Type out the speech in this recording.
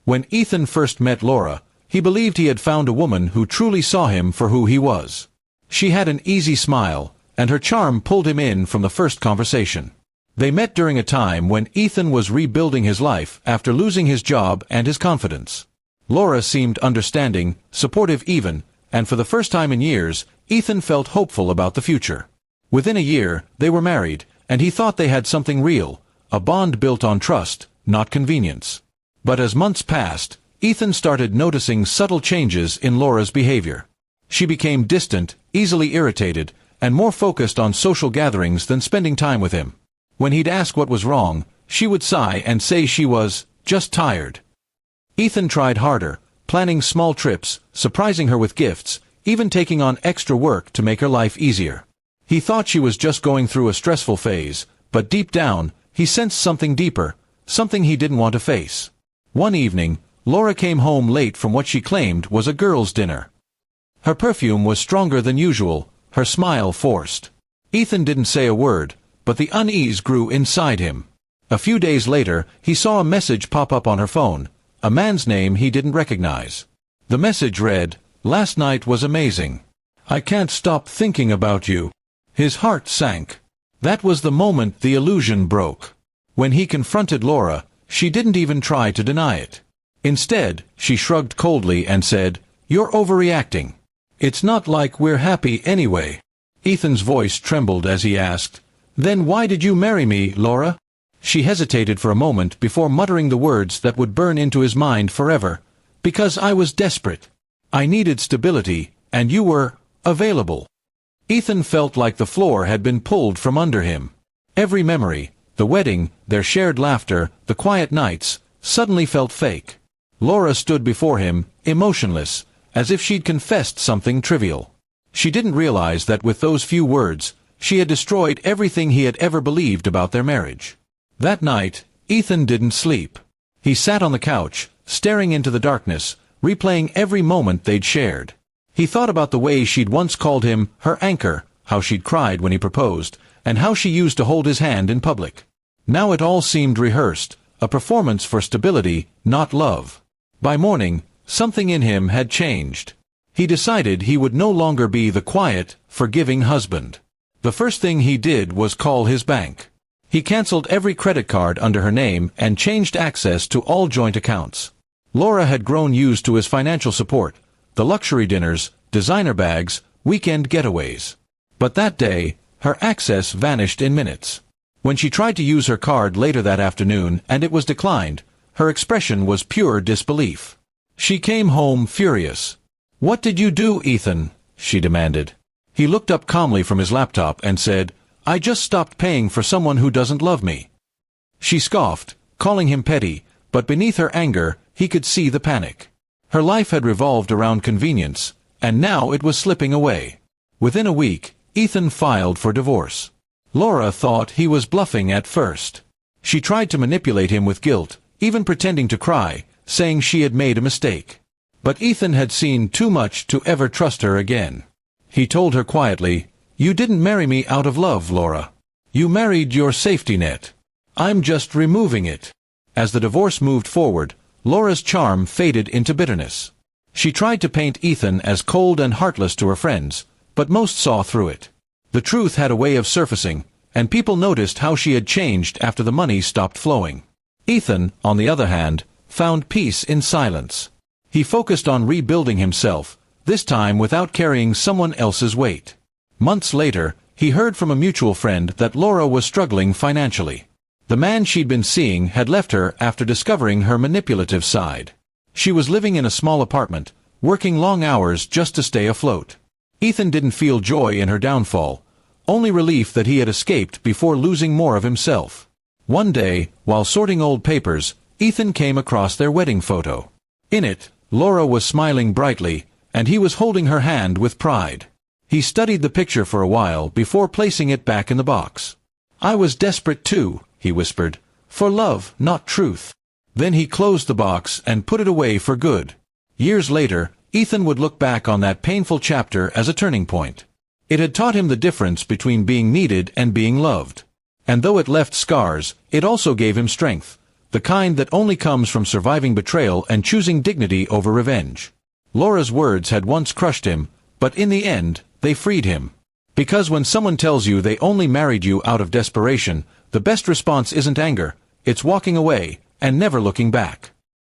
When Ethan first met Laura, he believed he had found a woman who truly saw him for who he was. She had an easy smile, and her charm pulled him in from the first conversation. They met during a time when Ethan was rebuilding his life after losing his job and his confidence. Laura seemed understanding, supportive even, and for the first time in years, Ethan felt hopeful about the future. Within a year, they were married, and he thought they had something real, a bond built on trust, not convenience. But as months passed, Ethan started noticing subtle changes in Laura's behavior. She became distant, easily irritated, and more focused on social gatherings than spending time with him. When he'd ask what was wrong, she would sigh and say she was just tired. Ethan tried harder, planning small trips, surprising her with gifts, even taking on extra work to make her life easier. He thought she was just going through a stressful phase, but deep down, he sensed something deeper, something he didn't want to face. One evening, Laura came home late from what she claimed was a girls' dinner. Her perfume was stronger than usual, her smile forced. Ethan didn't say a word, but the unease grew inside him. A few days later, he saw a message pop up on her phone, a man's name he didn't recognize. The message read, "Last night was amazing. I can't stop thinking about you." His heart sank. That was the moment the illusion broke. When he confronted Laura, she didn't even try to deny it. Instead, she shrugged coldly and said, "You're overreacting. It's not like we're happy anyway." Ethan's voice trembled as he asked, "Then why did you marry me, Laura?" She hesitated for a moment before muttering the words that would burn into his mind forever. "Because I was desperate. I needed stability, and you were available." Ethan felt like the floor had been pulled from under him. Every memory, the wedding, their shared laughter, the quiet nights, suddenly felt fake. Laura stood before him, emotionless, as if she'd confessed something trivial. She didn't realize that with those few words, she had destroyed everything he had ever believed about their marriage. That night, Ethan didn't sleep. He sat on the couch, staring into the darkness, replaying every moment they'd shared. He thought about the way she'd once called him her anchor, how she'd cried when he proposed, and how she used to hold his hand in public. Now it all seemed rehearsed, a performance for stability, not love. By morning, something in him had changed. He decided he would no longer be the quiet, forgiving husband. The first thing he did was call his bank. He canceled every credit card under her name and changed access to all joint accounts. Laura had grown used to his financial support, the luxury dinners, designer bags, weekend getaways. But that day, her access vanished in minutes. When she tried to use her card later that afternoon and it was declined, her expression was pure disbelief. She came home furious. "What did you do, Ethan?" she demanded. He looked up calmly from his laptop and said, "I just stopped paying for someone who doesn't love me." She scoffed, calling him petty, but beneath her anger, he could see the panic. Her life had revolved around convenience, and now it was slipping away. Within a week, Ethan filed for divorce. Laura thought he was bluffing at first. She tried to manipulate him with guilt, even pretending to cry, saying she had made a mistake. But Ethan had seen too much to ever trust her again. He told her quietly, "You didn't marry me out of love, Laura. You married your safety net. I'm just removing it." As the divorce moved forward, Laura's charm faded into bitterness. She tried to paint Ethan as cold and heartless to her friends, but most saw through it. The truth had a way of surfacing, and people noticed how she had changed after the money stopped flowing. Ethan, on the other hand, found peace in silence. He focused on rebuilding himself, this time without carrying someone else's weight. Months later, he heard from a mutual friend that Laura was struggling financially. The man she'd been seeing had left her after discovering her manipulative side. She was living in a small apartment, working long hours just to stay afloat. Ethan didn't feel joy in her downfall, only relief that he had escaped before losing more of himself. One day, while sorting old papers, Ethan came across their wedding photo. In it, Laura was smiling brightly, and he was holding her hand with pride. He studied the picture for a while before placing it back in the box. "I was desperate too," he whispered, "for love, not truth." Then he closed the box and put it away for good. Years later, Ethan would look back on that painful chapter as a turning point. It had taught him the difference between being needed and being loved. And though it left scars, it also gave him strength, the kind that only comes from surviving betrayal and choosing dignity over revenge. Laura's words had once crushed him, but in the end, they freed him. Because when someone tells you they only married you out of desperation, the best response isn't anger, it's walking away, and never looking back.